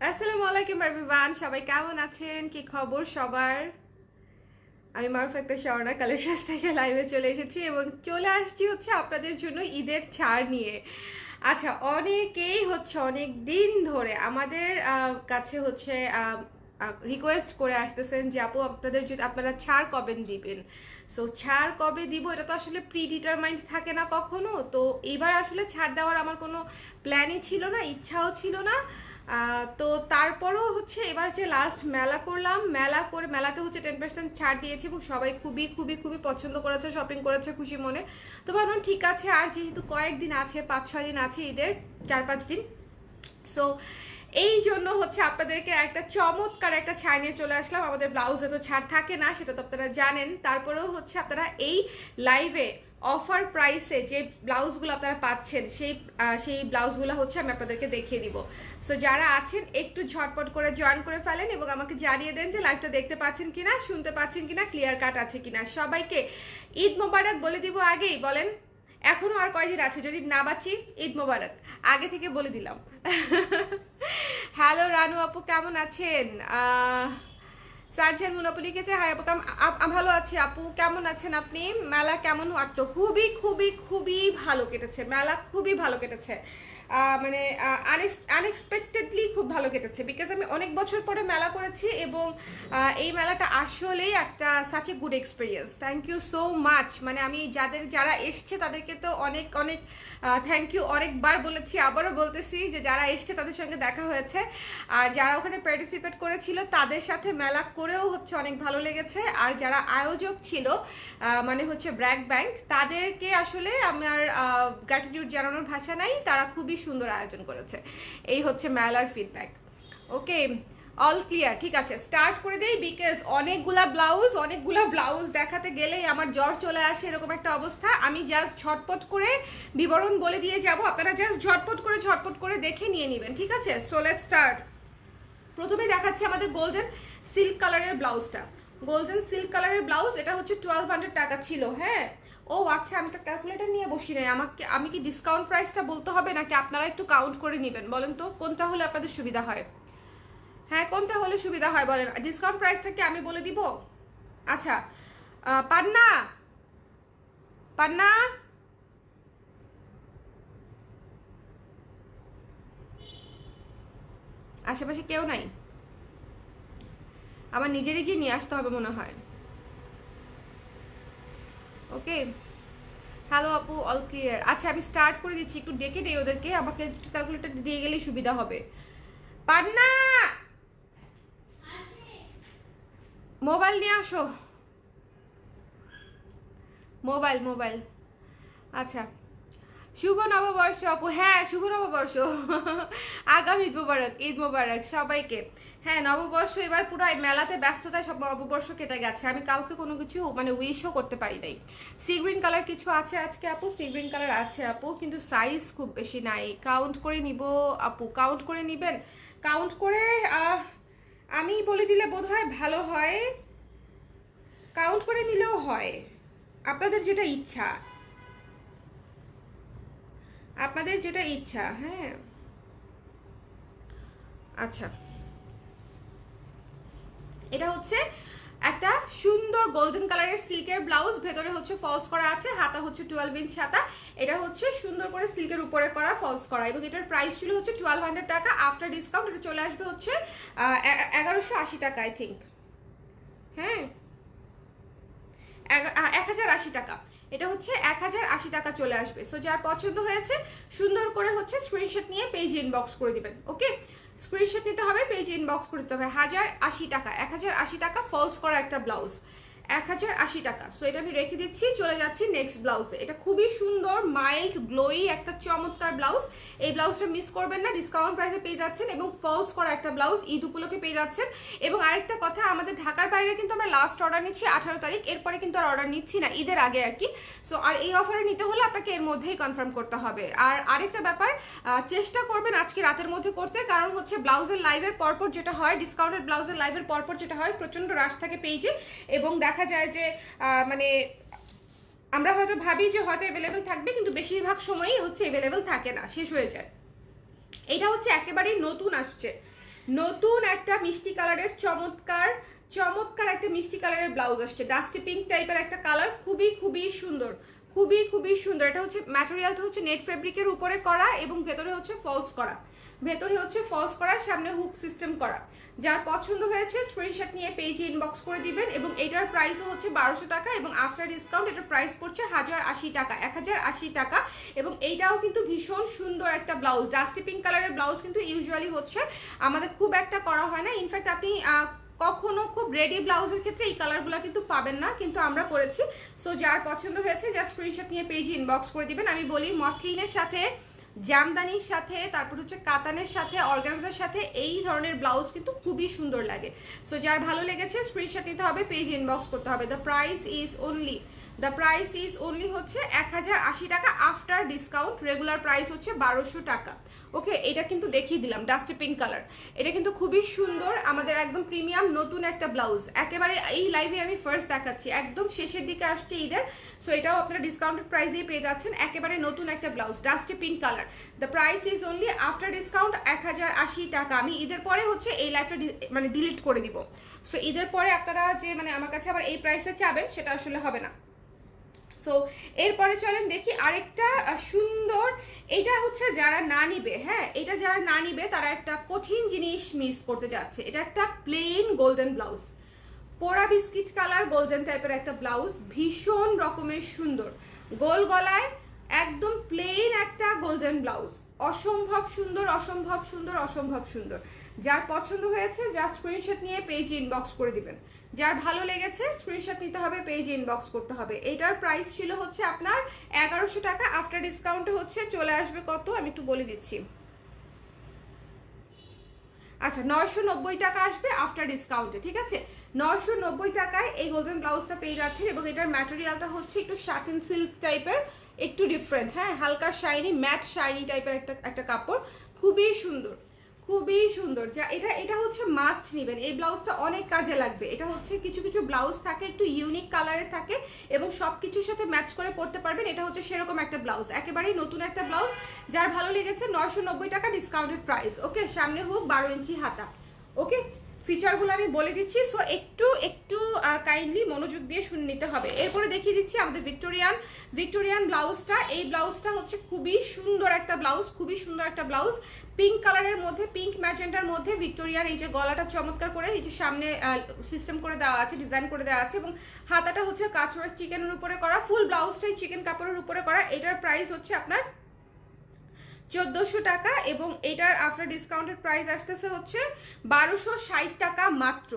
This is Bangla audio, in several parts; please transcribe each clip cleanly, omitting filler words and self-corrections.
আসসালামু আলাইকুম এভরিওয়ান, সবাই কেমন আছেন? কি খবর সবার? আমি মারুফ একটা স্বর্ণা কালেকশনস থেকে লাইভে চলে এসেছি এবং চলে আসছি হচ্ছে আপনাদের জন্য ঈদের ছাড় নিয়ে। আচ্ছা, অনেকেই হচ্ছে অনেক দিন ধরে আমাদের কাছে হচ্ছে রিকোয়েস্ট করে আসতেছেন যে আপু আপনাদের যদি আপনারা ছাড় কবে দিবেন। সো ছাড় কবে দিব এটা তো আসলে প্রি ডিটারমাইন্ড থাকে না কখনো। তো এবার আসলে ছাড় দেওয়ার আমার কোনো প্ল্যানই ছিল না, ইচ্ছাও ছিল না। তো তারপরও হচ্ছে এবার যে লাস্ট মেলা করলাম, মেলাতে হচ্ছে 10% ছাড় দিয়েছি এবং সবাই খুবই খুবই খুবই পছন্দ করেছে, শপিং করেছে খুশি মনে। তো ভাবলাম ঠিক আছে, আর যেহেতু কয়েকদিন আছে, 5-6 দিন আছে ঈদের, 4-5 দিন। সো এই জন্য হচ্ছে আপনাদেরকে একটা চমৎকার একটা ছাড় নিয়ে চলে আসলাম। আমাদের ব্লাউজে তো ছাড় থাকে না, সেটা তো আপনারা জানেন। তারপরেও হচ্ছে আপনারা এই লাইভে অফার প্রাইসে যে ব্লাউজগুলো আপনারা পাচ্ছেন সেই ব্লাউজগুলো হচ্ছে আমি আপনাদেরকে দেখিয়ে দিব। সো যারা আছেন একটু ঝটপট করে জয়েন করে ফেলেন এবং আমাকে জানিয়ে দেন যে লাইভটা দেখতে পাচ্ছেন কিনা, শুনতে পাচ্ছেন কিনা, ক্লিয়ার কাট আছে কিনা। সবাইকে ঈদ মোবারক বলে দিব আগেই, বলেন এখনো আর কয়দিন আছে, যদি না বাঁচি ঈদ মোবারক আগে থেকে বলে দিলাম। হ্যালো রানু আপু, কেমন আছেন? সার্জেন মুনাপু লিখেছে হাই আপু, ভালো আছি আপু, কেমন আছেন আপনি? মেলা কেমন কাটলো? খুবই খুবই খুবই ভালো কেটেছে মেলা, খুবই ভালো কেটেছে। মানে আনএক্সপেক্টেডলি খুব ভালো কেটেছে, বিকজ আমি অনেক বছর পরে মেলা করেছি এবং এই মেলাটা আসলেই একটা such a good experience. Thank you so much. মানে আমি যারা এসছে তাদেরকে তো অনেক অনেক থ্যাংক ইউ, অনেকবার বলেছি, আবারও বলতেছি যে যারা এসছে তাদের সঙ্গে দেখা হয়েছে, আর যারা ওখানে পার্টিসিপেট করেছিল তাদের সাথে মেলা করেও হচ্ছে অনেক ভালো লেগেছে। আর যারা আয়োজক ছিল মানে হচ্ছে ব্র্যাক ব্যাংক, তাদেরকে আসলে আমার গ্র্যাটিটিউড জানানোর ভাষা নাই, তারা খুবই সুন্দর আয়োজন করেছে। এই হচ্ছে মেলার ফিডব্যাক। ওকে, অল ক্লিয়ার, ঠিক আছে স্টার্ট করে দেই, বিকজ অনেকগুলা ব্লাউজ দেখাতে গেলেই আমার জ্বর চলে আসে, এরকম একটা অবস্থা। আমি জাস্ট ঝটপট করে বিবরণ বলে দিয়ে যাব, আপনারা জাস্ট ঝটপট করে দেখে নিয়ে নেবেন, ঠিক আছে? So let's start. প্রথমে দেখাচ্ছি আমাদের গোল্ডেন সিল্ক কালারের ব্লাউজটা। গোল্ডেন সিল্ক কালারের ব্লাউজ, এটা হচ্ছে 1200 টাকা ছিল। হ্যাঁ, ও আচ্ছা, আমি তো ক্যালকুলেটর নিয়ে বসি নাই। আমি কি ডিসকাউন্ট প্রাইসটা বলতে হবে নাকি আপনারা একটু কাউন্ট করে নেবেন? বলেন তো কোনটা হলে আপনাদের সুবিধা হয়। হ্যাঁ, কোনটা হলে সুবিধা হয় বলেন। ডিসকাউন্ট প্রাইসটা কি আমি বলে দিব? আচ্ছা, পান্না পান্না আশেপাশে কেউ নাই, আমার নিজেরই গিয়ে নিয়ে আসতে হবে মনে হয়। ওকে, হ্যালো আপু, অল ক্লিয়ার। আচ্ছা, আমি স্টার্ট করে দিচ্ছি, একটু ডেকে দেই ওদেরকে, আমাকে একটু ক্যালকুলেটর দিয়ে গেলেই সুবিধা হবে। পান্না, মোবাইল নিয়ে আসো, মোবাইল। আচ্ছা, শুভ নববর্ষ আপু। হ্যাঁ, শুভ নববর্ষ। আগামী ঈদ মোবারক সবাইকে। হ্যাঁ, নববর্ষ এবার পুরো মেলাতে ব্যস্ততায় সব নববর্ষ কেটে গেছে, আমি কাউকে কোনো কিছু মানে উইশও করতে পারি নাই। সি গ্রিন কালার কিছু আছে আজকে আপু, সি গ্রিন কালার আছে আপু, কিন্তু সাইজ খুব বেশি নাই। কাউন্ট করে নিব আপু, কাউন্ট করে নিবেন। কাউন্ট করে আমি বলে দিলে বোধহয় ভালো হয়, কাউন্ট করে নিলেও হয়, আপনাদের যেটা ইচ্ছা, আপনাদের যেটা ইচ্ছা। হ্যাঁ, আচ্ছা, এটা হচ্ছে একটা সুন্দর গোল্ডেন কালারের সিল্কের ব্লাউজ, ভেতরে হচ্ছে ফলস করা আছে, হাতা হচ্ছে 12 ইঞ্চ হাতা। এটা হচ্ছে সুন্দর করে সিল্কের উপরে করা, ফলস করা, এবং এটার প্রাইস ছিল হচ্ছে 1200 টাকা। আফটার ডিসকাউন্ট এটা চলে আসবে হচ্ছে 1180 টাকা আই থিঙ্ক। হ্যাঁ, 1080 টাকা। এটা হচ্ছে 1080 টাকা চলে আসবে। সো যার পছন্দ হয়েছে সুন্দর করে হচ্ছে স্ক্রিনশট নিয়ে পেজ ইনবক্স করে দিবেন। ওকে, স্ক্রিনশট নিতে হবে, পেজ ইনবক্স করে দিতে হবে। 1080 টাকা, 1080 টাকা ফলস করা একটা ব্লাউজ, 1080 টাকা। সো এটা আমি রেখে দিচ্ছি, চলে যাচ্ছি নেক্সট ব্লাউজে। এটা খুবই সুন্দর মাইল্ড গ্লোই একটা চমৎকার ব্লাউজ। এই ব্লাউজটা মিস করবেন না, ডিসকাউন্ট প্রাইসে পেয়ে যাচ্ছেন এবং ফলস করা একটা ব্লাউজ, ঈদ উপলক্ষে পেয়ে যাচ্ছেন। এবং আরেকটা কথা, আমাদের ঢাকার বাইরে কিন্তু আমরা লাস্ট অর্ডার নিচ্ছি 18 তারিখ, এরপরে কিন্তু আর অর্ডার নিচ্ছি না, ঈদের আগে আর কি। সো আর এই অফারে নিতে হলে আপনাকে এর মধ্যেই কনফার্ম করতে হবে। আর আরেকটা ব্যাপার, চেষ্টা করবেন আজকে রাতের মধ্যে করতে, কারণ হচ্ছে ব্লাউজের লাইভের পরপর যেটা হয়, ডিসকাউন্টেড ব্লাউজের লাইভের পরপর যেটা হয়, প্রচন্ড রাশ থাকে পেজে, এবং দেখা যায় যে মানে আমরা হয়তো ভাবি যে হয়তো অ্যাভেলেবেল থাকবে, কিন্তু বেশিরভাগ সময়ই হচ্ছে অ্যাভেলেবেল থাকে না, শেষ হয়ে যায়। এটা হচ্ছে একেবারেই নতুন আসছে, নতুন একটা মিষ্টি কালারের চমৎকার চমৎকার একটা মিষ্টি কালারের ব্লাউজ আসছে, ডাস্টি পিঙ্ক টাইপের একটা কালার, খুবই খুবই সুন্দর, খুবই খুবই সুন্দর। এটা হচ্ছে ম্যাটেরিয়ালটা হচ্ছে নেট ফেব্রিকের উপরে করা এবং ভেতরে হচ্ছে ফলস করা, ভেতরে হচ্ছে ফলস করা, সামনে হুক সিস্টেম করা। যার পছন্দ হয়েছে স্ক্রিনশট নিয়ে পেজে ইনবক্স করে দিবেন। এবং এটার প্রাইসও হচ্ছে 1200 টাকা এবং আফটার ডিসকাউন্ট এটার প্রাইস পড়ছে 1080 টাকা, 1080 টাকা। এবং এইটাও কিন্তু ভীষণ সুন্দর একটা ব্লাউজ, ডাস্টি পিঙ্ক কালারের ব্লাউজ কিন্তু ইউজুয়ালি হচ্ছে আমাদের খুব একটা করা হয় না। ইনফ্যাক্ট আপনি কখনো খুব রেডি ব্লাউজের ক্ষেত্রে এই কালারগুলো কিন্তু পাবেন না, কিন্তু আমরা করেছি। সো যার পছন্দ হয়েছে জাস্ট স্ক্রিনশট নিয়ে পেজে ইনবক্স করে দিবেন। আমি বলি মসলিনের সাথে, জামদানির সাথে, তারপর হচ্ছে কাতানের সাথে, অর্গানজার সাথে এই ধরনের ব্লাউজ কিন্তু খুবই সুন্দর লাগে। সো যার ভালো লেগেছে স্ক্রিনশট নিতে হবে, পেজ ইনবক্স করতে হবে। দ্য প্রাইস ইজ অনলি হচ্ছে 1080 টাকা আফটার ডিসকাউন্ট। রেগুলার প্রাইস হচ্ছে 1200 টাকা। ওকে, এটা কিন্তু দেখিয়ে দিলাম ডাস্টি পিঙ্ক কালার, এটা কিন্তু খুবই সুন্দর, আমাদের একদম প্রিমিয়াম নতুন একটা ব্লাউজ। একেবারে এই লাইভে আমি ফার্স্ট দেখাচ্ছি, একদম শেষের দিকে আসছে ঈদের। সো এটাও আপনারা ডিসকাউন্টেড প্রাইসেই পেয়ে যাচ্ছেন, একেবারে নতুন একটা blouse dusty pink colour. The price is only after discount 1080 টাকা। আমি ঈদের পরে হচ্ছে এই লাইভটা মানে ডিলিট করে দিব। সো ঈদের পরে আপনারা যে মানে আমার কাছে আবার এই প্রাইসে চাবেন সেটা আসলে হবে না। সো এরপরে চলেন দেখি আরেকটা সুন্দর, এটা হচ্ছে যারা না নিবে, হ্যাঁ এটা যারা না নিবে তারা একটা কঠিন জিনিস মিস করতে যাচ্ছে। এটা একটা প্লেন গোল্ডেন ব্লাউজ, পোড়া বিস্কিট কালার গোল্ডেন টাইপের একটা ব্লাউজ, ভীষণ রকমের সুন্দর, গোল গলায় একদম প্লেন একটা গোল্ডেন ব্লাউজ, অসম্ভব সুন্দর, অসম্ভব সুন্দর, অসম্ভব সুন্দর। যার পছন্দ হয়েছে জাস্ট স্ক্রিনশট নিয়ে পেজে ইনবক্স করে দিবেন। যার ভালো লেগেছে স্ক্রিনশট নিতে হবে, পেজে ইনবক্স করতে হবে। এটার প্রাইস ছিল হচ্ছে আপনার 1100 টাকা, আফটার ডিসকাউন্টে হচ্ছে চলে আসবে কত আমি একটু বলে দিচ্ছি। আচ্ছা 990 টাকা আসবে আফটার ডিসকাউন্টে, ঠিক আছে। 990 টাকায় এই গোল্ডেন ব্লাউজটা পেয়ে যাচ্ছেন এবং এটার ম্যাটেরিয়ালটা হচ্ছে একটু সাটিন সিল্ক টাইপের, একটু ডিফারেন্ট, হ্যাঁ হালকা শাইনি, ম্যাট শাইনি টাইপের একটা কাপড়, খুবই সুন্দর, খুবই সুন্দর। যা এটা হচ্ছে মাস্ট নেবেন, এই ব্লাউজটা অনেক কাজে লাগবে। এটা হচ্ছে কিছু কিছু ব্লাউজ থাকে একটু ইউনিক কালারে থাকে এবং সবকিছুর সাথে ম্যাচ করে পরতে পারবেন, এটা হচ্ছে সেরকম একটা ব্লাউজ, একেবারেই নতুন একটা ব্লাউজ। যার ভালো লেগেছে 990 টাকা ডিসকাউন্টেড প্রাইস। ওকে, সামনে হোক 12 ইঞ্চি হাতা। ওকে, ফিচারগুলো আমি বলে দিচ্ছি, সো একটু একটু কাইন্ডলি মনোযোগ দিয়ে শুনে নিতে হবে। এরপরে দেখিয়ে দিচ্ছি আমাদের ভিক্টোরিয়ান ব্লাউজটা। এই ব্লাউজটা হচ্ছে খুবই সুন্দর একটা ব্লাউজ, খুবই সুন্দর একটা ব্লাউজ, পিঙ্ক কালারের মধ্যে, পিঙ্ক ম্যাজেন্টার মধ্যে ভিক্টোরিয়ান। এই যে গলাটা চমৎকার করে এই যে সামনে সিস্টেম করে দেওয়া আছে, ডিজাইন করে দেওয়া আছে এবং হাতাটা হচ্ছে কাটওয়ার্ক চিকেনের উপরে করা, ফুল ব্লাউজটাই চিকেন কাপড়ের উপরে করা। এটার প্রাইস হচ্ছে আপনার 1400 টাকা এবং এটার আফটার ডিসকাউন্টেড প্রাইস আসতেছে হচ্ছে 1260 টাকা মাত্র,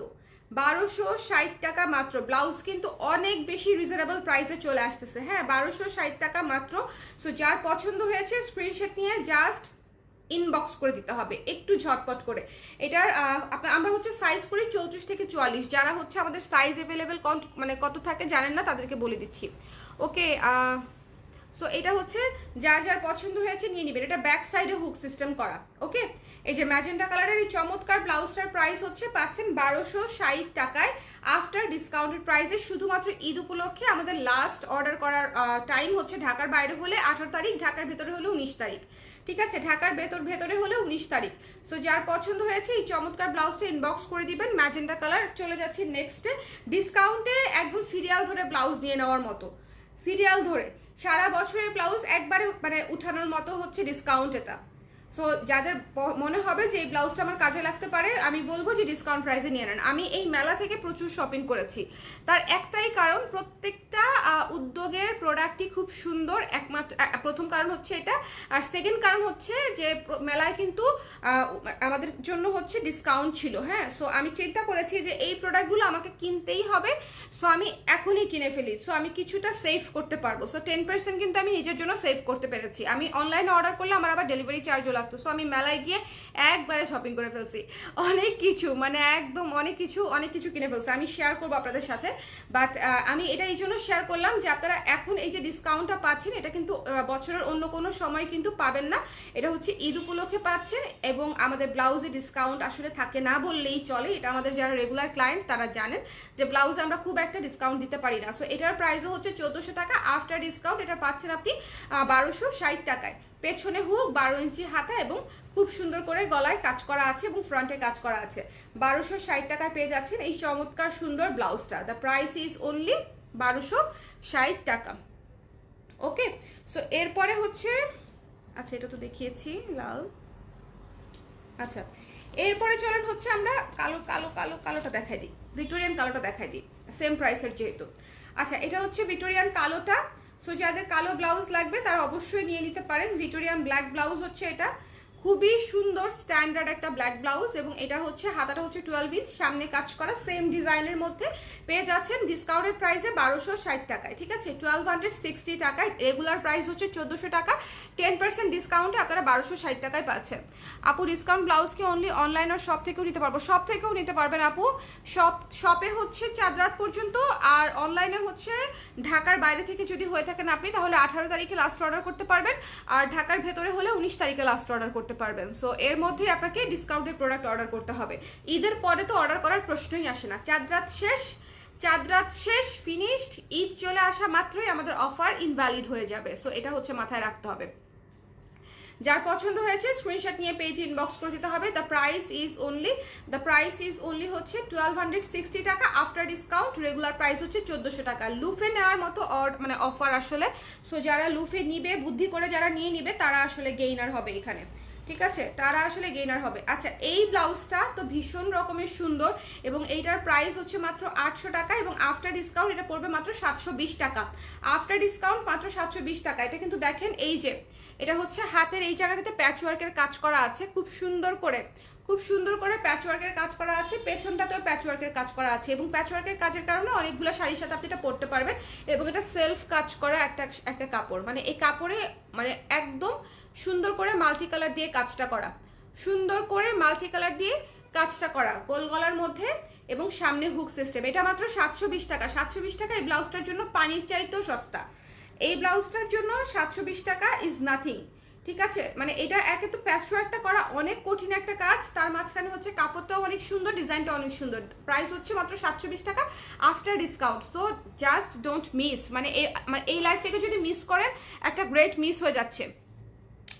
1260 টাকা মাত্র। ব্লাউজ কিন্তু অনেক বেশি রিজনেবল প্রাইসে চলে আসতেছে, হ্যাঁ 1260 টাকা মাত্র। সো যার পছন্দ হয়েছে স্ক্রিনশট নিয়ে জাস্ট ইনবক্স করে দিতে হবে একটু ঝটপট করে। এটার আমরা হচ্ছে সাইজ করি 34 থেকে 44, যারা হচ্ছে আমাদের সাইজ অ্যাভেলেবেল মানে কত থাকে জানেন না তাদেরকে বলে দিচ্ছি। ওকে, সো এটা হচ্ছে যার যার পছন্দ হয়েছে নিয়ে নেবেন। এটা ব্যাক সাইডে হুক সিস্টেম করা। ওকে, এই যে ম্যাজেন্টা কালারের এই চমৎকার ব্লাউজটার প্রাইস হচ্ছে পাচ্ছেন 1260 টাকায় আফটার ডিসকাউন্টেড প্রাইসে। শুধুমাত্র ঈদ উপলক্ষে আমাদের লাস্ট অর্ডার করার টাইম হচ্ছে ঢাকার বাইরে হলে 18 তারিখ, ঢাকার ভেতরে হলে 19 তারিখ, ঠিক আছে, ঢাকার ভেতরে হলে 19 তারিখ। সো যার পছন্দ হয়েছে এই চমৎকার ব্লাউজটা ইনবক্স করে দিবেন, ম্যাজেন্টা কালার। চলে যাচ্ছে নেক্সটে, ডিসকাউন্টে একদম সিরিয়াল ধরে ব্লাউজ নিয়ে নেওয়ার মতো, সিরিয়াল ধরে সারা বছরের ব্লাউজ একবারে মানে উঠানোর মতো হচ্ছে ডিসকাউন্ট এটা। সো যাদের মনে হবে যে এই ব্লাউজটা আমার কাজে লাগতে পারে আমি বলবো যে ডিসকাউন্ট প্রাইসে নিয়ে নেন। আমি এই মেলা থেকে প্রচুর শপিং করেছি, তার একটাই কারণ প্রত্যেকটা উদ্যোগের প্রোডাক্টই খুব সুন্দর, একমাত্র প্রথম কারণ হচ্ছে এটা। আর সেকেন্ড কারণ হচ্ছে যে মেলায় কিন্তু আমাদের জন্য হচ্ছে ডিসকাউন্ট ছিল, হ্যাঁ। সো আমি চিন্তা করেছি যে এই প্রোডাক্টগুলো আমাকে কিনতেই হবে, সো আমি এখনই কিনে ফেলি, সো আমি কিছুটা সেভ করতে পারবো। সো 10% কিন্তু আমি নিজের জন্য সেভ করতে পেরেছি। আমি অনলাইনে অর্ডার করলে আমার আবার ডেলিভারি চার্জও লাগতো, সো আমি মেলায় গিয়ে একবারে শপিং করে ফেলছি, অনেক কিছু মানে একদম অনেক কিছু কিনে ফেলছি। আমি শেয়ার করবো আপনাদের সাথে, বাট আমি এটা এই জন্য শেয়ার করলাম যে আপনারা এখন এই যে ডিসকাউন্টটা পাচ্ছেন এটা কিন্তু বছরের অন্য কোনো সময় কিন্তু পাবেন না, এটা হচ্ছে ঈদ উপলক্ষে পাচ্ছেন। এবং আমাদের ব্লাউজে ডিসকাউন্ট আসলে থাকে না বললেই চলে, এটা আমাদের যারা রেগুলার ক্লায়েন্ট তারা জানেন যে ব্লাউজে আমরা খুব একটা ডিসকাউন্ট দিতে পারি না। সো এটার প্রাইসও হচ্ছে 1400 টাকা আফটার ডিসকাউন্ট, এটা পাচ্ছেন আপনি 1260 টাকায়। পেছনে হুক, 12 ইঞ্চি হাতা এবং খুব সুন্দর করে গলায় কাজ করা আছে এবং ফ্রন্টে কাজ করা আছে। 1260 টাকায় পেয়ে যাচ্ছেন এই চমৎকার সুন্দর ব্লাউজটা। দ্য প্রাইস ইজ অনলি 1260 টাকা। ওকে, সো এরপরে হচ্ছে, আচ্ছা এটা তো দেখিয়েছি লাল। আচ্ছা এরপরে চলেন হচ্ছে আমরা কালোটা দেখাই দিই, ভিক্টোরিয়ান কালোটা দেখাই দিই, সেম প্রাইসের যেহেতু। আচ্ছা এটা হচ্ছে ভিক্টোরিয়ান কালোটা। সো যাদের কালো ব্লাউজ লাগবে তারা অবশ্যই নিয়ে নিতে পারেন। ভিক্টোরিয়ান ব্ল্যাক ব্লাউজ হচ্ছে এটা, খুবই সুন্দর স্ট্যান্ডার্ড একটা ব্ল্যাক ব্লাউজ এবং এটা হচ্ছে হাতাটা হচ্ছে 12 ইঞ্চ, সামনে কাজ করা সেম ডিজাইনের মধ্যে পেয়ে যাচ্ছেন ডিসকাউন্টেড প্রাইসে 1260 টাকায়। ঠিক আছে, 1260 টাকায়, রেগুলার প্রাইস হচ্ছে 1400 টাকা, 10% ডিসকাউন্টে আপনারা 1260 টাকায় পাচ্ছেন। আপু ডিসকাউন্ট ব্লাউজ কি অনলি অনলাইন আর শপ থেকেও নিতে পারবো? শপ থেকেও নিতে পারবেন আপু। শপে হচ্ছে 4 রাত পর্যন্ত, আর অনলাইনে হচ্ছে ঢাকার বাইরে থেকে যদি হয়ে থাকেন আপনি তাহলে 18 তারিখে লাস্ট অর্ডার করতে পারবেন, আর ঢাকার ভেতরে হলে 19 তারিখে লাস্ট অর্ডার করতে পারবেন। সো এর মধ্যে আপনাকে ডিসকাউন্টেড প্রোডাক্ট অর্ডার করতে হবে। ঈদের পরে তো অর্ডার করার প্রশ্নই আসে না। চাঁদ রাত শেষ ফিনিশড, ঈদ চলে আসা মাত্রই আমাদের অফার ইনভ্যালিড হয়ে যাবে। সো এটা হচ্ছে মাথায় রাখতে হবে। যার পছন্দ হয়েছে স্ক্রিনশট নিয়ে পেজে ইনবক্স করে দিতে হবে। দ্য প্রাইস ইজ অনলি হচ্ছে 1260 টাকা আফটার ডিসকাউন্ট। রেগুলার প্রাইস হচ্ছে 1400 টাকা। লুফে নেওয়ার মতো মানে অফার আসলে। সো যারা লুফে নিবে, বুদ্ধি করে যারা নিয়ে নিবে তারা আসলে গেইনার হবে এখানে। ঠিক আছে, তারা আসলে গেইনার হবে। আচ্ছা এই ব্লাউজটা তো ভীষণ রকমের সুন্দর এবং এইটার প্রাইস হচ্ছে মাত্র 800 টাকা এবং আফটার ডিসকাউন্ট এটা পড়বে মাত্র 720 টাকা। আফটার ডিসকাউন্ট মাত্র 720 টাকা। এটা কিন্তু দেখেন এই যে এটা হচ্ছে হাতের এই জায়গাটাতে প্যাচওয়ার্কের কাজ করা আছে, খুব সুন্দর করে প্যাচওয়ার্কের কাজ করা আছে, পেছনটাতেও প্যাচওয়ার্কের কাজ করা আছে এবং প্যাচওয়ার্কের কাজের কারণে অনেকগুলো শাড়ির সাথে আপনি এটা পরতে পারবেন। এবং এটা সেলফ কাজ করা একটা কাপড়, মানে এই কাপড়ে মানে একদম সুন্দর করে মাল্টি কালার দিয়ে কাজটা করা, গোল গলার মধ্যে এবং সামনে হুক সিস্টেম। এটা মাত্র 720 টাকা। 720 টাকা এই ব্লাউজটার জন্য পানির চাইতেও সস্তা। এই ব্লাউজটার জন্য 720 টাকা ইজ নাথিং। ঠিক আছে, মানে এটা একে তো প্যাচওয়ার্কটা করা অনেক কঠিন একটা কাজ, তার মাঝখানে হচ্ছে কাপড়টাও অনেক সুন্দর, ডিজাইনটা অনেক সুন্দর। প্রাইস হচ্ছে মাত্র 720 টাকা after discount. So just don't miss, মানে এই লাইফ থেকে যদি মিস করেন একটা গ্রেট মিস হয়ে যাচ্ছে,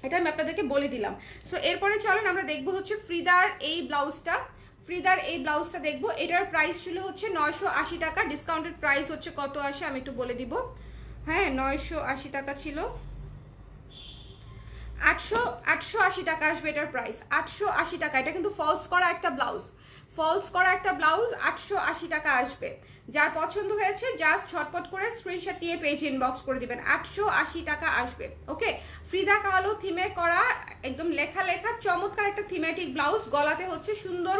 এটা আমি আপনাদেরকে বলে দিলাম। সো এরপরে চলেন আমরা দেখবো হচ্ছে ফ্রিদার এই ব্লাউজটা দেখবো। এটার প্রাইস ছিল হচ্ছে 980 টাকা। ডিসকাউন্টেড প্রাইস হচ্ছে কত আসে আমি একটু বলে দিব। হ্যাঁ 980 টাকা ছিল, 880 টাকা আসবে এটার প্রাইস। 880 টাকা। এটা কিন্তু ফলস করা একটা ব্লাউজ, 880 টাকা আসবে। যার পছন্দ হয়েছে জাস্ট ঝটপট করে স্ক্রিনশট নিয়ে পেজ ইনবক্স করে দিবেন। 880 টাকা আসবে। ওকে, ফ্রিদা কালো থিমে করা একদম লেখা চমৎকার একটা থিমেটিক ব্লাউজ। গলাতে হচ্ছে সুন্দর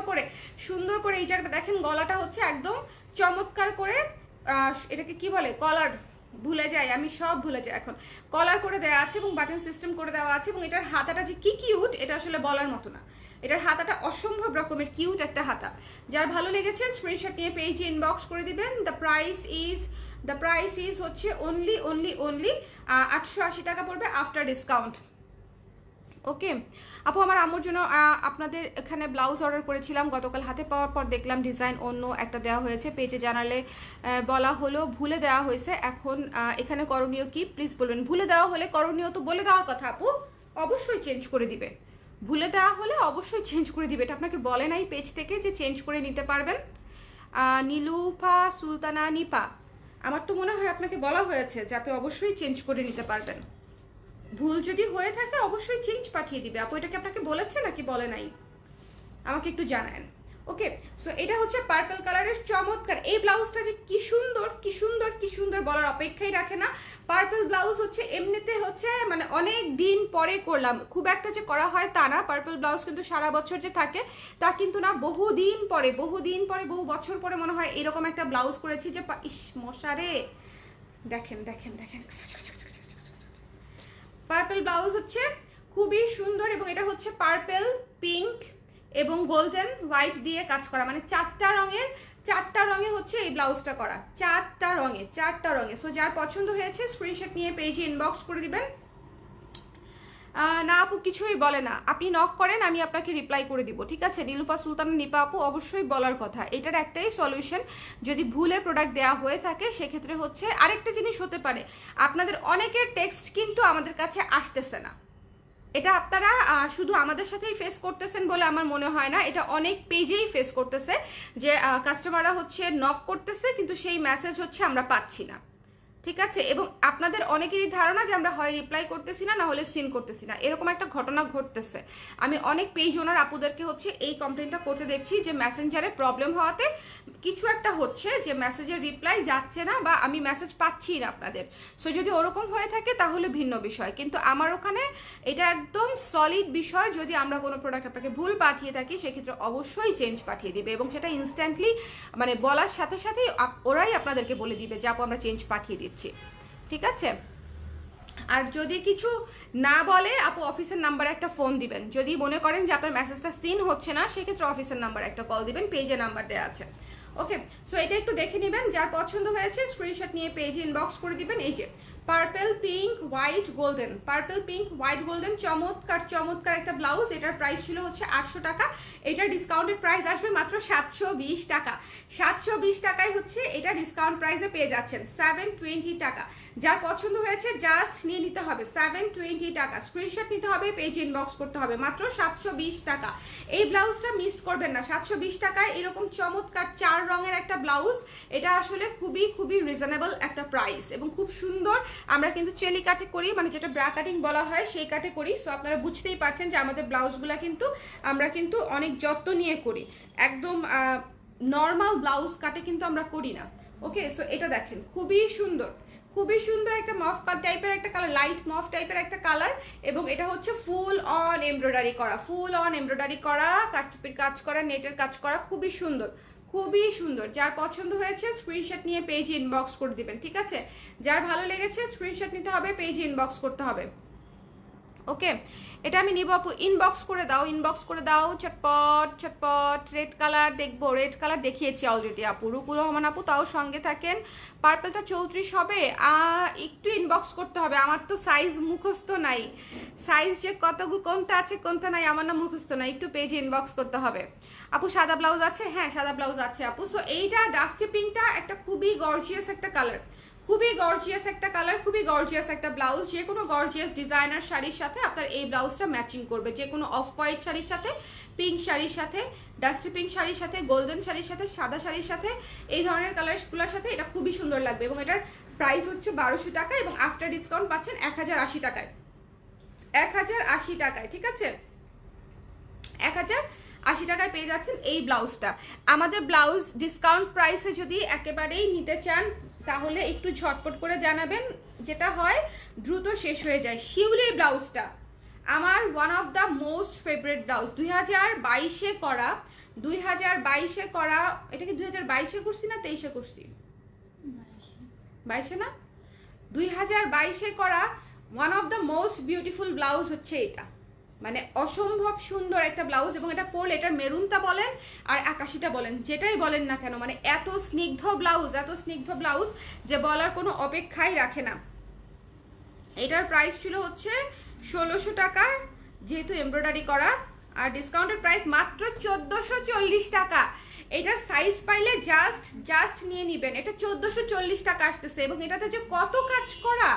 করে এই জায়গাটা দেখেন, গলাটা হচ্ছে একদম চমৎকার করে, এটাকে কি বলে, কলার, ভুলে যাই আমি, সব ভুলে যাই এখন। কলার করে দেওয়া আছে এবং বাটন সিস্টেম করে দেওয়া আছে এবং এটার হাতাটা যে কি কিউট এটা আসলে বলার মতো না। এটার হাতাটা অসম্ভব রকমের কিউট একটা হাতা। যার ভালো লেগেছে স্ক্রিনশট নিয়ে পেজে ইনবক্স করে দিবেন। দ্য প্রাইস ইজ হচ্ছে অনলি 880 টাকা পড়বে আফটার ডিসকাউন্ট। ওকে আপু, আমার আম্মুর জন্য আপনাদের এখানে ব্লাউজ অর্ডার করেছিলাম গতকাল, হাতে পাওয়ার পর দেখলাম ডিজাইন অন্য একটা দেওয়া হয়েছে, পেজে জানালে বলা হলো ভুলে দেওয়া হয়েছে। এখন এখানে করণীয় কি প্লিজ বলবেন? ভুলে দেওয়া হলে করণীয় তো বলে দেওয়ার কথা আপু, অবশ্যই চেঞ্জ করে দিবে। ভুলে দেওয়া হলে অবশ্যই চেঞ্জ করে দিবে। এটা আপনাকে বলে নাই পেজ থেকে যে চেঞ্জ করে নিতে পারবেন? নীলুফা সুলতানা নিপা, আমার তো মনে হয় আপনাকে বলা হয়েছে যে আপনি অবশ্যই চেঞ্জ করে নিতে পারবেন। ভুল যদি হয়ে থাকে অবশ্যই চেঞ্জ পাঠিয়ে দিবে। আপু এটাকে আপনাকে বলেছে নাকি বলে নাই আমাকে একটু জানান। ওকে, সো এটা হচ্ছে পার্পল কালারের চমৎকার এই ব্লাউজটা, যে কি সুন্দর বলার অপেক্ষাই রাখে না। পার্পল ব্লাউজ হচ্ছে এমনিতে হচ্ছে মানে অনেক দিন পরে করলাম, খুব একটা যে করা হয় তা না। পার্পল ব্লাউজ কিন্তু সারা বছর যে থাকে তা কিন্তু না, বহুদিন পরে বহু বছর পরে মনে হয় এরকম একটা ব্লাউজ করেছি যে ইস মশারে। দেখেন পার্পল ব্লাউজ হচ্ছে খুবই সুন্দর এবং এটা হচ্ছে পার্পল, পিঙ্ক এবং গোল্ডেন হোয়াইট দিয়ে কাজ করা, মানে চারটা রঙে হচ্ছে এই ব্লাউজটা করা, চারটা রঙে। সো যার পছন্দ হয়েছে স্ক্রিনশট নিয়ে পেজে ইনবক্স করে দিবেন। না আপু কিছুই বলে না, আপনি নক করেন আমি আপনাকে রিপ্লাই করে দিব। ঠিক আছে, নীলুফা সুলতান নিপা আপু অবশ্যই বলার কথা। এটার একটাই সলিউশন, যদি ভুলে প্রোডাক্ট দেওয়া হয়ে থাকে সেক্ষেত্রে হচ্ছে আরেকটা জিনিস হতে পারে, আপনাদের অনেকের টেক্সট কিন্তু আমাদের কাছে আসতেছে না। এটা আপনারা শুধু আমাদের সাথেই ফেস করতেছেন বলে আমার মনে হয় না, এটা অনেক পেজেই ফেস করতেছে যে কাস্টমাররা হচ্ছে নক করতেছে কিন্তু সেই মেসেজ হচ্ছে আমরা পাচ্ছি না, ঠিক আছে। এবং আপনাদের অনেকেরই ধারণা যে আমরা হয় রিপ্লাই করতেছি না, না হলে সিন করতেছি না, এরকম একটা ঘটনা ঘটতেছে। আমি অনেক পেজ ওনার আপুদেরকে হচ্ছে এই কমপ্লেনটা করতে দেখছি যে মেসেঞ্জারে প্রবলেম হওয়াতে কিছু একটা হচ্ছে যে মেসেজের রিপ্লাই যাচ্ছে না বা আমি মেসেজ পাচ্ছি না আপনাদের। সো যদি ওরকম হয়ে থাকে তাহলে ভিন্ন বিষয়, কিন্তু আমার ওখানে এটা একদম সলিড বিষয়। যদি আমরা কোনো প্রোডাক্ট আপনাকে ভুল পাঠিয়ে থাকি সেক্ষেত্রে অবশ্যই চেঞ্জ পাঠিয়ে দিবে এবং সেটা ইনস্ট্যান্টলি মানে বলার সাথে সাথেই ওরাই আপনাদেরকে বলে দিবে যে আপু আমরা চেঞ্জ পাঠিয়ে দিচ্ছি, ঠিক আছে। আর যদি কিছু না বলে আপু অফিসের নাম্বারে একটা ফোন দিবেন। যদি মনে করেন যে আপনার মেসেজটা সিন হচ্ছে না সেক্ষেত্রে অফিসের নাম্বারে একটা কল দিবেন, পেজে নাম্বার দেওয়া আছে। ওকে, সো এটা একটু দেখে নেবেন, যার পছন্দ হয়েছে স্ক্রিনশট নিয়ে পেজে ইনবক্স করে দিবেন। এই যে purple pink white golden, purple pink white golden, চমৎকার চমৎকার একটা ব্লাউজ। এটার প্রাইস ছিল হচ্ছে 800 টাকা, এটার ডিসকাউন্টেড প্রাইস আসবে মাত্র 720 টাকা। 720 টাকায় হচ্ছে এটা ডিসকাউন্ট প্রাইসে পেয়ে যাচ্ছেন 720 টাকা। যার পছন্দ হয়েছে জাস্ট নিয়ে নিতে হবে, 720 টাকা। স্ক্রিনশট নিতে হবে, পেজ ইনবক্স করতে হবে, মাত্র 720 টাকা। এই ব্লাউজটা মিস করবেন না, 720 টাকায় এরকম চমৎকার 4 রঙের একটা ব্লাউজ। এটা আসলে খুবই খুবই রিজনেবল একটা প্রাইস এবং খুব সুন্দর। আমরা কিন্তু চেলি কাটে করি, মানে যেটা ব্রা কাটিং বলা হয় সেই কাটে করি। সো আপনারা বুঝতেই পারছেন যে আমাদের ব্লাউজগুলা কিন্তু আমরা কিন্তু অনেক যত্ন নিয়ে করি, একদম নর্মাল ব্লাউজ কাটে কিন্তু আমরা করি না। ওকে, সো এটা দেখেন খুবই সুন্দর, খুবই সুন্দর একটা মফ টাইপের একটা কালার, লাইট মফ টাইপের একটা কালার। এবং এটা হচ্ছে ফুল অন এমব্রয়ডারি করা, ফুল অন এমব্রয়ডারি করা, কাটপির কাজ করা, নেটের কাজ করা, খুবই সুন্দর, খুবই সুন্দর। যার পছন্দ হয়েছে স্ক্রিনশট নিয়ে পেজে ইনবক্স করে দিবেন, ঠিক আছে। যার ভালো লেগেছে স্ক্রিনশট নিতে হবে, পেজে ইনবক্স করতে হবে। ওকে, এটা আমি নিব আপু, ইনবক্স করে দাও, ইনবক্স করে দাও, চটপট চটপট। রেড কালার দেখবো, রেড কালার দেখিয়েছি অলরেডি আপু, রুকুর রহমান আপু তাও সঙ্গে থাকেন। পার্পলটা 34 হবে, একটু ইনবক্স করতে হবে, আমার তো সাইজ মুখস্থ নাই, সাইজ যে কতগুলো কোনটা আছে কোনটা নাই আমার না মুখস্থ নাই, একটু পেজে ইনবক্স করতে হবে। আপু সাদা ব্লাউজ আছে, হ্যাঁ সাদা ব্লাউজ আছে আপু। সো এইটা ডাস্টি পিঙ্কটা একটা খুবই গর্জিয়াস একটা কালার, খুবই গর্জিয়াস একটা কালার, খুবই গর্জিয়াস একটা ব্লাউজ। যে কোনো গর্জিয়াস ডিজাইনার শাড়ির সাথে আপনার এই ব্লাউজটা ম্যাচিং করবে, যে কোনো অফ হোয়াইট শাড়ির সাথে, পিঙ্ক শাড়ির সাথে, ডাস্টি পিঙ্ক শাড়ির সাথে, গোল্ডেন শাড়ির সাথে, সাদা শাড়ির সাথে, এই ধরনের কালারগুলোর সাথে এটা খুবই সুন্দর লাগবে। এবং এটার প্রাইস হচ্ছে 1200 টাকা এবং আফটার ডিসকাউন্ট পাচ্ছেন 1080 টাকায়, 1080 টাকায়, ঠিক আছে। 1080 টাকায় পেয়ে যাচ্ছেন এই ব্লাউজটা। আমাদের ব্লাউজ ডিসকাউন্ট প্রাইসে যদি একেবারেই নিতে চান তাহলে একটু ঝটপট করে জানাবেন, যেটা হয় দ্রুত শেষ হয়ে যায়। শিউলি ব্লাউজটা আমার one of the most favourite blouse, 2022-এ করা, 2022-এ করা। এটা কি 2022-এ করছি না 23-এ করছি? 22-এ না, 2022-এ করা one of the most beautiful blouse হচ্ছে এটা, মানে অসম্ভব সুন্দর একটা ব্লাউজ। এবং এটা পরলে এটার মেরুনটা বলেন আর আকাশিটা বলেন, যেটাই বলেন না কেন, মানে এত স্নিগ্ধ ব্লাউজ, এত স্নিগ্ধ ব্লাউজ যে বলার কোনো অপেক্ষাই রাখে না। এটার প্রাইস ছিল হচ্ছে 1600 টাকা যেহেতু এমব্রয়ডারি করা, আর ডিসকাউন্টের প্রাইস মাত্র 1440 টাকা। এটার সাইজ পাইলে জাস্ট নিয়ে নিবেন, এটা 1440 টাকা আসতেছে। এবং এটাতে যে কত কাজ করা,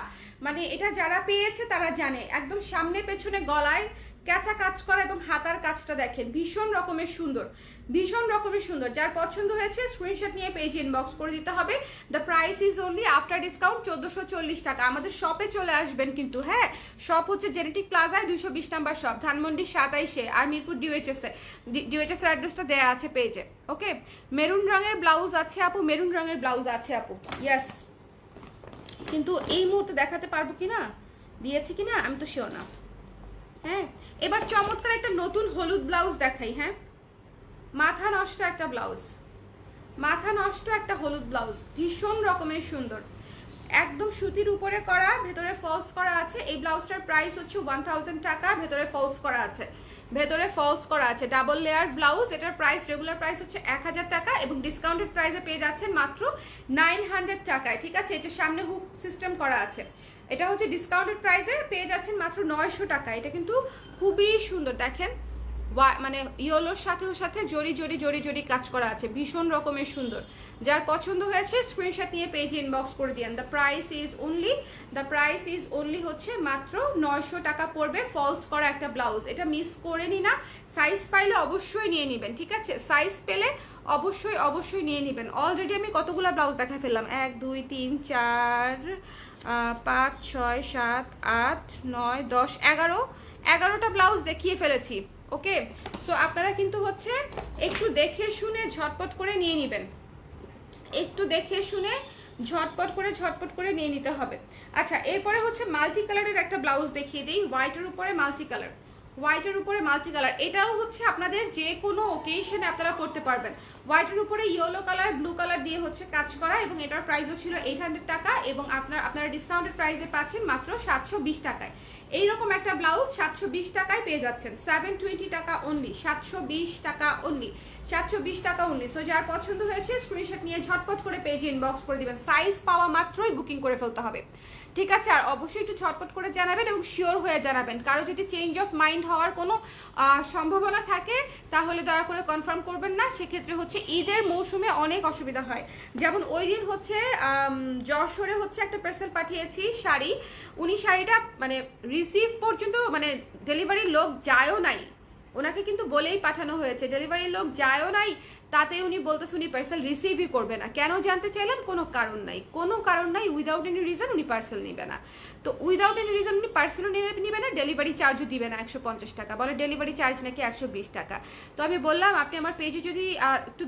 মানে এটা যারা পেয়েছে তারা জানে, একদম সামনে পেছনে গলায় ক্যাঁচা কাজ করা এবং হাতার কাজটা দেখেন ভীষণ রকমের সুন্দর, ভীষণ রকমের সুন্দর। যার পছন্দ হয়েছে স্ক্রিনশট নিয়ে পেজ ইনবক্স করে দিতে হবে। The price is only after discount 1440 টাকা। আমাদের শপে চলে আসবেন কিন্তু, হ্যাঁ শপ হচ্ছে জেনেটিক প্লাজায় 220 নাম্বার শপ, ধানমন্ডি 27-এ, আর মিরপুর ডিওএইচএস এর অ্যাড্রেসটা দেয়া আছে পেজে। ওকে, মেরুন রঙের ব্লাউজ আছে আপু, মেরুন রঙের ব্লাউজ আছে আপু, ইয়েস। কিন্তু এই মুহূর্তে দেখাতে পারবো কিনা, দিয়েছি কিনা আমি তো শিওর না। হ্যাঁ, এবার চমৎকার একটা নতুন হলুদ ব্লাউজ দেখাই। হ্যাঁ, মাথা নষ্ট একটা ব্লাউজ, মাথা নষ্ট একটা হলুদ ব্লাউজ, ভীষণ রকমের সুন্দর, একদম সুতির উপরে করা, ভেতরে ফলস করা আছে। এই ব্লাউজটার প্রাইস হচ্ছে 1000 টাকা, ভেতরে ফলস করা আছে, ভেতরে ফলস করা আছে, ডাবল লেয়ার ব্লাউজ। এটার প্রাইস রেগুলার প্রাইস হচ্ছে 1000 টাকা এবং ডিসকাউন্টেড প্রাইসে পেয়ে যাচ্ছেন মাত্র 900 টাকায়, ঠিক আছে। এটা সামনে হুক সিস্টেম করা আছে, এটা হচ্ছে ডিসকাউন্টেড প্রাইসে পেয়ে যাচ্ছেন মাত্র 900 টাকা। এটা কিন্তু খুবই সুন্দর, দেখেন মানে ইয়েলোর সাথেও সাথে জড়ি জড়ি জড়ি জড়ি কাজ করা আছে, ভীষণ রকমের সুন্দর। যার পছন্দ হয়েছে স্ক্রিনশট নিয়ে পেজে ইনবক্স করে দিন। দ্য প্রাইস ইজ অনলি হচ্ছে মাত্র 900 টাকা পড়বে ফলস করা একটা ব্লাউজ। এটা মিস করে নি না, সাইজ পাইলে অবশ্যই নিয়ে নেবেন, ঠিক আছে? সাইজ পেলে অবশ্যই নিয়ে নেবেন। অলরেডি আমি কতগুলো ব্লাউজ দেখা ফেললাম, 1 2 3 4 5 6 7 8 9 10 11টা ব্লাউজ দেখিয়ে ফেলেছি। ওকে, সো আপনারা কিন্তু হচ্ছে একটু দেখে শুনে ঝটপট করে নিয়ে নেবেন, একটু দেখে শুনে ঝটপট করে নিয়ে নিতে হবে। আচ্ছা, এরপরে হচ্ছে মাল্টি কালারের একটা ব্লাউজ দেখিয়ে দিই, হোয়াইটের উপরে মাল্টি কালার। এটাও হচ্ছে আপনাদের যে কোনো ওকেশনে আপনারা পড়তে পারবেন। হোয়াইটের উপরে ইয়েলো কালার, ব্লু কালার দিয়ে হচ্ছে কাজ করা, এবং এটার প্রাইসও ছিল 800 টাকা, এবং আপনারা ডিসকাউন্টেড প্রাইসে পাচ্ছেন মাত্র 720 টাকায়। এইরকম একটা ব্লাউজ 720 টাকায় পেয়ে যাচ্ছেন, 720 টাকা অনলি, 720 টাকা অনলি, 720 টাকা অনলি। সো যার পছন্দ হয়েছে স্ক্রিনশট নিয়ে ঝটপট করে পেজে ইনবক্স করে দিবেন। সাইজ পাওয়া মাত্রই বুকিং করে ফেলতে হবে, ঠিক আছে? আর অবশ্যই একটু ঝটপট করে জানাবেন এবং শিওর হয়ে জানাবেন। কারো যদি চেঞ্জ অফ মাইন্ড হওয়ার কোনো সম্ভাবনা থাকে তাহলে দয়া করে কনফার্ম করবেন না, সেক্ষেত্রে হচ্ছে ঈদের মৌসুমে অনেক অসুবিধা হয়। যেমন ওই দিন হচ্ছে যশোরে হচ্ছে একটা পার্সেল পাঠিয়েছি শাড়ি, উনি শাড়িটা মানে রিসিভ পর্যন্ত মানে ডেলিভারির লোক যায়ও নাই, ওনাকে কিন্তু বলেই পাঠানো হয়েছে, ডেলিভারির লোক যায়ও নাই, তাতে উনি বলতেছে উনি পার্সেল রিসিভই করবে না। কেন জানতে চাইলেন? কোনো কারণ নাই, উইদাউট এনি রিজন উনি পার্সেল নেবে না। তো উইদাউট এনি রিজন উনি পার্সেলও নেবে না, ডেলিভারি চার্জও দিবে না 150 টাকা, বলে ডেলিভারি চার্জ নাকি 120 টাকা। তো আমি বললাম আপনি আমার পেজে যদি একটু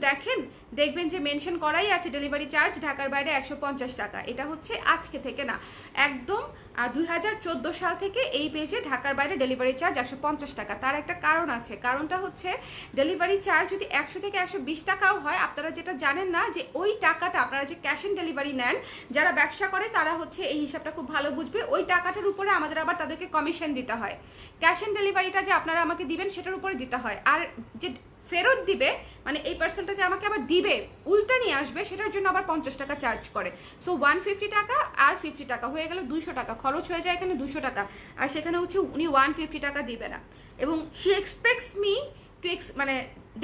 দেখবেন যে মেনশন করাই আছে ডেলিভারি চার্জ ঢাকার বাইরে 150 টাকা। এটা হচ্ছে আজকে থেকে না, একদম 2014 সাল থেকে এই পেজে ঢাকার বাইরে ডেলিভারি চার্জ 150 টাকা। তার একটা কারণ আছে, কারণটা হচ্ছে ডেলিভারি চার্জ যদি 100 থেকে 120 টাকাও হয়, আপনারা যেটা জানেন না যে ওই টাকাটা আপনারা যে ক্যাশ অন ডেলিভারি নেন, যারা ব্যবসা করে তারা হচ্ছে এই হিসাবটা খুব ভালো বুঝবে, ওই টাকাটার উপরে আমাদের আবার তাদেরকে কমিশন দিতে হয়। ক্যাশ অন ডেলিভারিটা যে আপনারা আমাকে দিবেন সেটার উপরে দিতে হয়, আর যে ফেরত দিবে মানে এই পার্সেলটা যে আমাকে আবার দিবে উল্টা নিয়ে আসবে, সেটার জন্য আবার 50 টাকা চার্জ করে। সো 150 টাকা আর 50 টাকা হয়ে গেল 200 টাকা খরচ হয়ে যায় এখানে, 200 টাকা, আর সেখানে হচ্ছে উনি 150 টাকা দিবে না। এবং শি এক্সপেক্টস মি টু মানে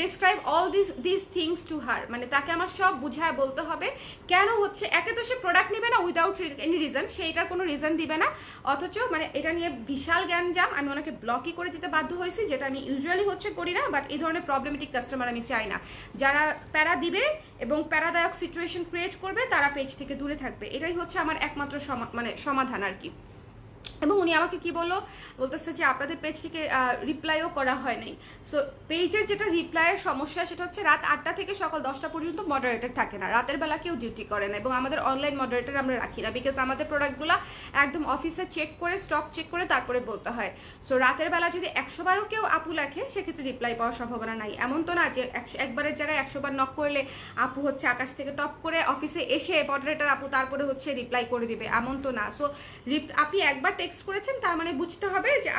describe all this things to her, মানে তাকে আমার সব বুঝায় বলতে হবে কেন হচ্ছে। একে তো সে প্রোডাক্ট নেবে না উইদাউট এনি রিজন, সে এটার কোনো রিজন দিবে না, অথচ মানে এটা নিয়ে বিশাল জ্ঞানজাম। আমি ওনাকে ব্লকই করে দিতে বাধ্য হয়েছি, যেটা আমি ইউজুয়ালি হচ্ছে করি না, বাট এই ধরনের প্রবলেমেটিক কাস্টমার আমি চাই না। যারা প্যারা দিবে এবং প্যারাদায়ক সিচুয়েশন ক্রিয়েট করবে তারা পেজ থেকে দূরে থাকবে, এটাই হচ্ছে আমার একমাত্র সমাধান আর কি। এবং উনি আমাকে কি বলতেছে যে আপনাদের পেজ থেকে রিপ্লাইও করা হয় নাই। সো পেজের যেটা রিপ্লাইয়ের সমস্যা সেটা হচ্ছে রাত 8টা থেকে সকাল 10টা পর্যন্ত মডারেটর থাকে না, রাতের বেলা কেউ ডিউটি করে না, এবং আমাদের অনলাইন মডারেটর আমরা রাখি না, বিকজ আমাদের প্রোডাক্টগুলো একদম অফিসে চেক করে স্টক চেক করে তারপরে বলতে হয়। সো রাতের বেলা যদি 100 বারও কেউ আপু লেখে সেক্ষেত্রে রিপ্লাই পাওয়ার সম্ভাবনা নাই। এমন তো না যে একবারের জায়গায় 100 বার নক করলে আপু হচ্ছে আকাশ থেকে টপ করে অফিসে এসে মডারেটর আপু তারপরে হচ্ছে রিপ্লাই করে দিবে, এমন তো না। সো আপনি একবার টেক্সট করেছেন তার মানে বুঝতে হবে যে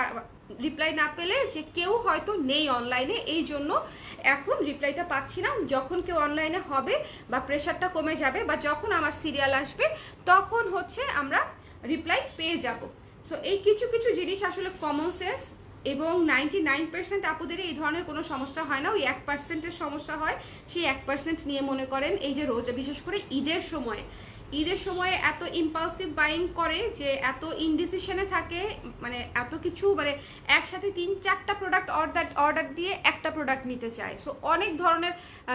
রিপ্লাই না পেলে যে কেউ হয়তো নেই অনলাইনে, এই জন্য এখন রিপ্লাইটা পাচ্ছি না। যখন কেউ অনলাইনে হবে বা প্রেশারটা কমে যাবে বা যখন আমার সিরিয়াল আসবে তখন হচ্ছে আমরা রিপ্লাই পেয়ে যাব। সো এই কিছু কিছু জিনিস আসলে কমন সেন্স, এবং 99% আপুদের এই ধরনের কোনো সমস্যা হয় না, ওই 1%-এর সমস্যা হয়। সেই 1% নিয়ে মনে করেন এই যে রোজা, বিশেষ করে ঈদের সময়ে এত ইম্পালসিভ বাইং করে, যে এত ইনডিসিশনে থাকে, মানে এত কিছু মানে একসাথে 3-4টা প্রোডাক্ট অর্ডার দিয়ে একটা প্রোডাক্ট নিতে চায়। সো অনেক ধরনের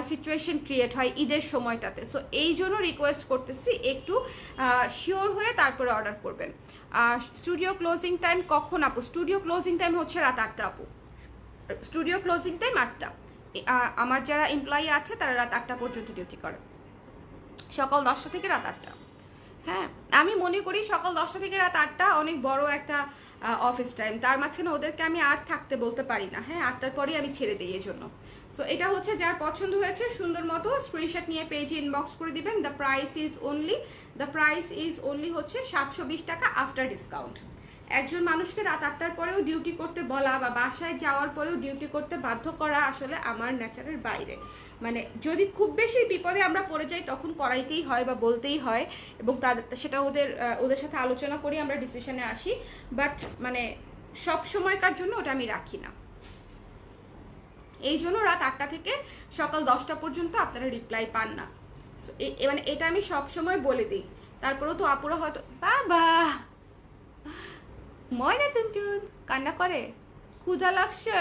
সিচুয়েশন ক্রিয়েট হয় ঈদের সময়টাতে। সো এই জন্য রিকোয়েস্ট করতেছি একটু শিওর হয়ে তারপরে অর্ডার করবেন। স্টুডিও ক্লোজিং টাইম কখন আপু? স্টুডিও ক্লোজিং টাইম হচ্ছে রাত 8টা আপু, স্টুডিও ক্লোজিং টাইম 8টা। আমার যারা এমপ্লয়ি আছে তারা রাত 8টা পর্যন্ত ডিউটি করে, সকাল 10টা থেকে রাত 8টা। হ্যাঁ, আমি মনে করি সকাল 10টা থেকে রাত 8টা অনেক বড় একটা অফিস টাইম, তার মাঝখানে ওদেরকে আমি আর থাকতে বলতে পারি না। হ্যাঁ, 8টার পরেই আমি ছেড়ে দিই এই জন্য। সো এটা হচ্ছে যার পছন্দ হয়েছে সুন্দর মতো স্ক্রিনশট নিয়ে পেজে ইনবক্স করে দিবেন। দ্য প্রাইস ইজ অনলি হচ্ছে 720 টাকা আফটার ডিসকাউন্ট। একজন মানুষকে রাত 8টার পরেও ডিউটি করতে বলা বা বাসায় যাওয়ার পরেও ডিউটি করতে বাধ্য করা আসলে আমার নেচারের বাইরে। মানে যদি খুব বেশি বিপদে আমরা পড়ে যাই তখন করাইতেই হয় বা বলতেই হয়, এবং সেটা ওদের সাথে আলোচনা করি, আমরা ডিসিশনে আসি, বাট মানে সব সময়কার জন্য ওটা আমি রাখি না। এই জন্য রাত 8টা থেকে সকাল 10টা পর্যন্ত আপনারা রিপ্লাই পান না। মানে এটা আমি সব সময় বলে দিই, তারপরেও তো আপুরা হয়তো বাবা ময়না টুনটুন কান্না করে, ক্ষুধা লাগছে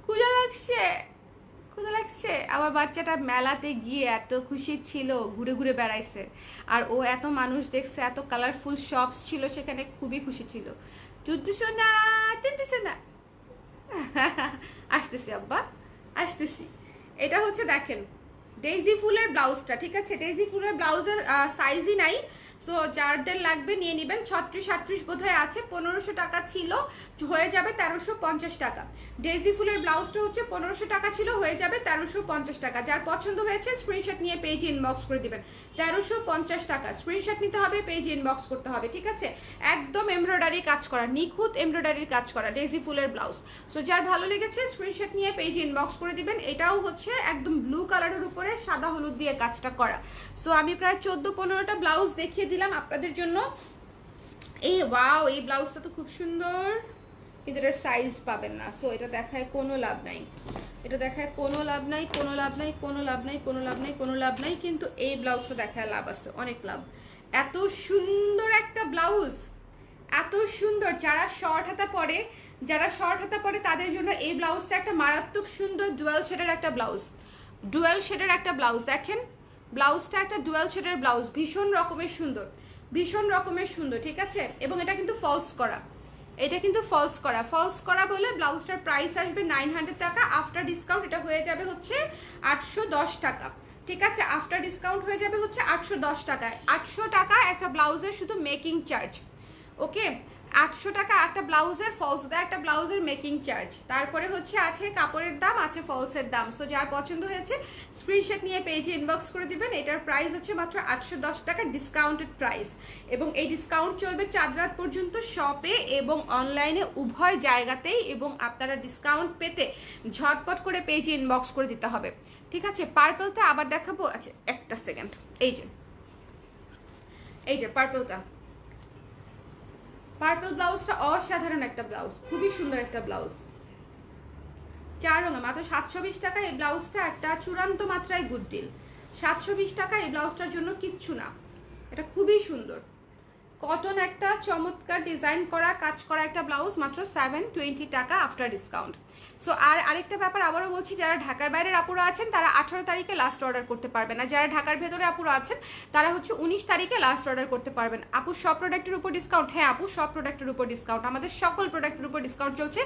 ক্ষুধা লাগছে ক্ষুধা লাগছে। আমার বাচ্চাটা মেলাতে গিয়ে এত খুশি ছিল, ঘুরে ঘুরে বেড়াইছে, আর ও এত মানুষ দেখছে, এত কালারফুল শপস ছিল সেখানে, খুবই খুশি ছিল। টুটু সোনা টুটু সোনা আসতেছি আব্বা আসতেছি। এটা হচ্ছে দেখেন ডেইজি ফুলের ব্লাউজটা, ঠিক আছে? ডেইজি ফুলের ব্লাউজের সাইজই নাই, সো যারদের লাগবে নিয়ে নেবেন। 36-38 বোধহয় আছে, 1500 টাকা ছিল, হয়ে যাবে 1350 টাকা। ডেইজি ফুলের ব্লাউজটা হচ্ছে 1500 টাকা ছিল, হয়ে যাবে 1350 টাকা। যার পছন্দ হয়েছে স্ক্রিনশট নিয়ে পেজে ইনবক্স করে দিবেন। 1350 টাকা স্ক্রিনশট নিতে হবে, পেজে ইনবক্স করতে হবে, ঠিক আছে? একদম এমব্রয়ডারি কাজ করা, নিখুঁত এমব্রয়ডারির কাজ করা ডেইজি ফুলের ব্লাউজ। সো যার ভালো লেগেছে স্ক্রিনশট নিয়ে পেজে ইনবক্স করে দিবেন। এটাও হচ্ছে একদম ব্লু কালারের উপরে সাদা হলুদ দিয়ে কাজটা করা। সো আমি প্রায় 14-15টা ব্লাউজ দেখিয়ে দিলাম আপনাদের জন্য। এই ওয়াও, এই ব্লাউজটা তো খুব সুন্দর, কিন্তু এটার সাইজ পাবেন না। সো এটা দেখায় কোনো লাভ নাই, এটা দেখায় কোনো লাভ নাই, কোনো লাভ নাই, কোনো লাভ নাই, কোনো লাভ নাই, কোনো লাভ নাই। কিন্তু এই ব্লাউজটা দেখায় লাভ আছে, অনেক লাভ। এত সুন্দর একটা ব্লাউজ, এত সুন্দর। যারা শর্ট হাতা পরে, যারা শর্ট হাতা পরে তাদের জন্য এই ব্লাউজটা একটা মারাত্মক সুন্দর ডুয়াল শেডের একটা ব্লাউজ, ডুয়াল শেডের একটা ব্লাউজ। দেখেন ব্লাউজটা একটা ডুয়াল শেডের ব্লাউজ, ভীষণ রকমের সুন্দর, ভীষণ রকমের সুন্দর, ঠিক আছে? এবং এটা কিন্তু ফলস করা, এটা কিন্তু ফলস করা, ফলস করা বলে ব্লাউজটার প্রাইস আসবে 900 টাকা। আফটার ডিসকাউন্ট এটা হয়ে যাবে হচ্ছে 810 টাকা, ঠিক আছে? আফটার ডিসকাউন্ট হয়ে যাবে হচ্ছে 810 টাকায়। 800 টাকা একটা ব্লাউজের শুধু মেকিং চার্জ, ওকে? 800 টাকা একটা ব্লাউজের, ফলস দেয় একটা ব্লাউজের মেকিং চার্জ, তারপরে হচ্ছে আছে কাপড়ের দাম, আছে ফলসের দাম। সো যার পছন্দ হয়েছে স্ক্রিনশট নিয়ে পেজে ইনবক্স করে দিবেন। এটার প্রাইস হচ্ছে মাত্র 810 টাকা, ডিসকাউন্টেড প্রাইস। এবং এই ডিসকাউন্ট চলবে 4 রাত পর্যন্ত শপে এবং অনলাইনে উভয় জায়গাতেই। এবং আপনারা ডিসকাউন্ট পেতে ঝটপট করে পেজে ইনবক্স করে দিতে হবে, ঠিক আছে? পার্পলটা আবার দেখাবো, আচ্ছা একটা সেকেন্ড। এই যে, এই যে পার্পলটা, পার্পল ব্লাউজটা অসাধারণ একটা ব্লাউজ, খুবই সুন্দর একটা ব্লাউজ, 4 রঙে, মাত্র 720 টাকা। এই ব্লাউজটা একটা চূড়ান্ত মাত্রায় গুড ডিল। 720 টাকা এই ব্লাউজটার জন্য কিচ্ছু না, এটা খুবই সুন্দর কটন, একটা চমৎকার ডিজাইন করা কাজ করা একটা ব্লাউজ, মাত্র 720 টাকা আফটার ডিসকাউন্ট। সো আর আরেকটা ব্যাপার আবারও বলছি, যারা ঢাকার বাইরের আপুরা আছেন তারা 18 তারিখে লাস্ট অর্ডার করতে পারবেন, আর যারা ঢাকার ভেতরে আপুরা আছেন তারা হচ্ছে 19 তারিখে লাস্ট অর্ডার করতে পারবেন। আপু সব প্রোডাক্টের উপর ডিসকাউন্ট? হ্যাঁ আপু, সব প্রোডাক্টের উপর ডিসকাউন্ট, আমাদের সকল প্রোডাক্টের উপর ডিসকাউন্ট চলছে।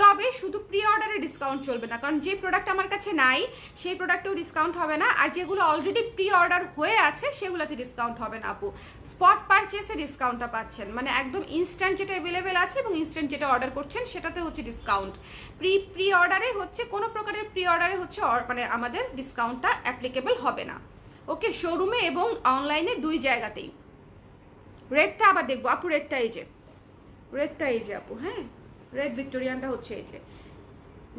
তবে শুধু প্রি অর্ডারে ডিসকাউন্ট চলবে না, কারণ যে প্রোডাক্ট আমার কাছে নাই সেই প্রোডাক্টেও ডিসকাউন্ট হবে না, আর যেগুলো অলরেডি প্রি অর্ডার হয়ে আছে সেগুলোতে ডিসকাউন্ট হবে না আপু। স্পট পারচেসে ডিসকাউন্টটা পাচ্ছেন, মানে একদম ইনস্ট্যান্ট যেটা অ্যাভেলেবেল আছে এবং ইনস্ট্যান্ট যেটা অর্ডার করছেন সেটাতে হচ্ছে ডিসকাউন্ট। প্রি অর্ডারে হচ্ছে কোনো প্রকারের প্রি অর্ডারে হচ্ছে মানে আমাদের ডিসকাউন্টটা অ্যাপ্লিকেবল হবে না, ওকে? শোরুমে এবং অনলাইনে দুই জায়গাতেই। রেডটা আবার দেখবো আপু, রেডটা এই যে, রেডটা এই যে আপু, হ্যাঁ রেড ভিক্টোরিয়ানটা হচ্ছে এই যে।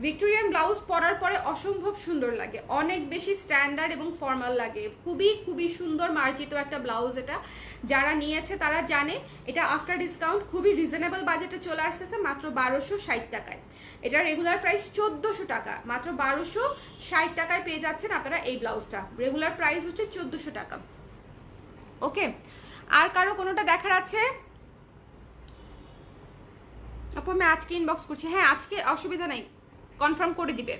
ভিক্টোরিয়ান ব্লাউজ পরার পরে অসম্ভব সুন্দর লাগে, অনেক বেশি স্ট্যান্ডার্ড এবং ফর্মাল লাগে, খুবই খুবই সুন্দর মার্জিত একটা ব্লাউজ। এটা যারা নিয়েছে তারা জানে এটা আফটার ডিসকাউন্ট খুবই রিজনেবল বাজেটে চলে আসতেছে, মাত্র 1260 টাকায়। এটা রেগুলার প্রাইস 1400 টাকা, মাত্র 1260 টাকায় পেয়ে যাচ্ছেন আপনারা এই ব্লাউজটা। রেগুলার প্রাইস হচ্ছে 1400 টাকা, ওকে? আর কারো কোনোটা দেখার আছে আপু? আমি আজকে ইনবক্স করছি, হ্যাঁ আজকে অসুবিধা নেই, কনফার্ম করে দিবে।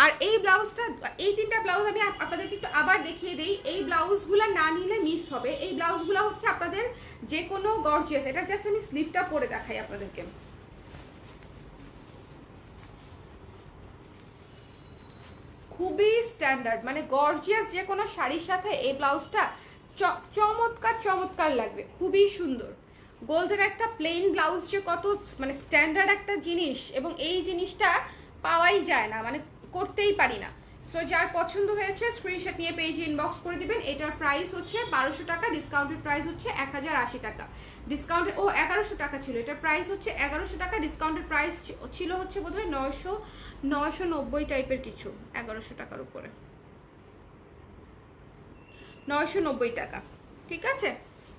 আর এই ব্লাউজটা, এই 3টা ব্লাউজ আমি আপনাদেরকে একটু আবার দেখিয়ে দিই। এই ব্লাউজগুলো না নিলে মিস হবে। এই ব্লাউজগুলো হচ্ছে আপনাদের যে কোনো গর্জিয়াস, এটা জাস্ট আমি স্লিভটা পরে দেখাই আপনাদেরকে। খুবই স্ট্যান্ডার্ড, মানে গর্জিয়াস যে কোনো শাড়ির সাথে এই ব্লাউজটা চমৎকার চমৎকার লাগবে, খুবই সুন্দর। গোল্ডের একটা প্লেন ব্লাউজ যে কত মানে স্ট্যান্ডার্ড একটা জিনিস, এবং এই জিনিসটা পাওয়াই যায় না, মানে করতেই পারি না। সো যার পছন্দ হয়েছে স্ক্রিনশট নিয়ে পেজে ইনবক্স করে দিবেন। এটার প্রাইস হচ্ছে 1200 টাকা, ডিসকাউন্টেড প্রাইস হচ্ছে 1080 টাকা। ডিসকাউন্টে 1100 টাকা ছিল, এটার প্রাইস হচ্ছে 1100 টাকা, ডিসকাউন্টেড প্রাইস ছিল হচ্ছে বোধহয় 990 টাইপের কিছু, 1100 টাকার উপরে 990 টাকা, ঠিক আছে?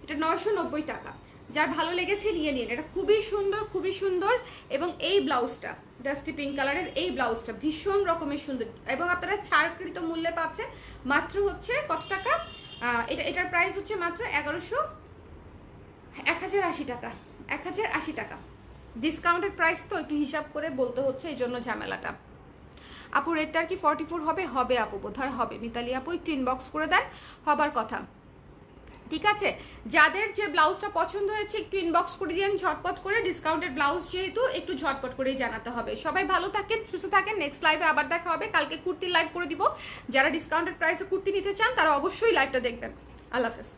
এটা 990 টাকা। যার ভালো লেগেছে নিয়ে নিন, এটা খুবই সুন্দর, খুবই সুন্দর। এবং এই ব্লাউজটা ডাস্টি পিঙ্ক কালারের এই ব্লাউজটা ভীষণ রকমের সুন্দর এবং আপনারা ছাড়কৃত মূল্যে পাচ্ছেন মাত্র হচ্ছে কত টাকা, এটার প্রাইস হচ্ছে মাত্র 1080 টাকা, 1080 টাকা। ডিসকাউন্টেড প্রাইস তো একটু হিসাব করে বলতে হচ্ছে, এই জন্য ঝামেলাটা। আপু রেটটার কি 44 হবে? হবে আপু, বোধহয় হবে। মিতালি আপু একটু ইনবক্স করে দেন, হবার কথা। ঠিক আছে, যাদের যে ব্লাউজটা পছন্দ হয়েছে একটু ইনবক্স করে দিন ঝটপট করে। ডিসকাউন্টেড ব্লাউজ যেহেতু একটু ঝটপট করেই জানাতে হবে। সবাই ভালো থাকেন, সুস্থ থাকেন। নেক্সট লাইভে আবার দেখা হবে। কালকে কুর্তির লাইভ করে দিব। যারা ডিসকাউন্টেড প্রাইসে কুর্তি নিতে চান তারা অবশ্যই লাইভটা দেখবেন। আল্লাহ হাফেজ।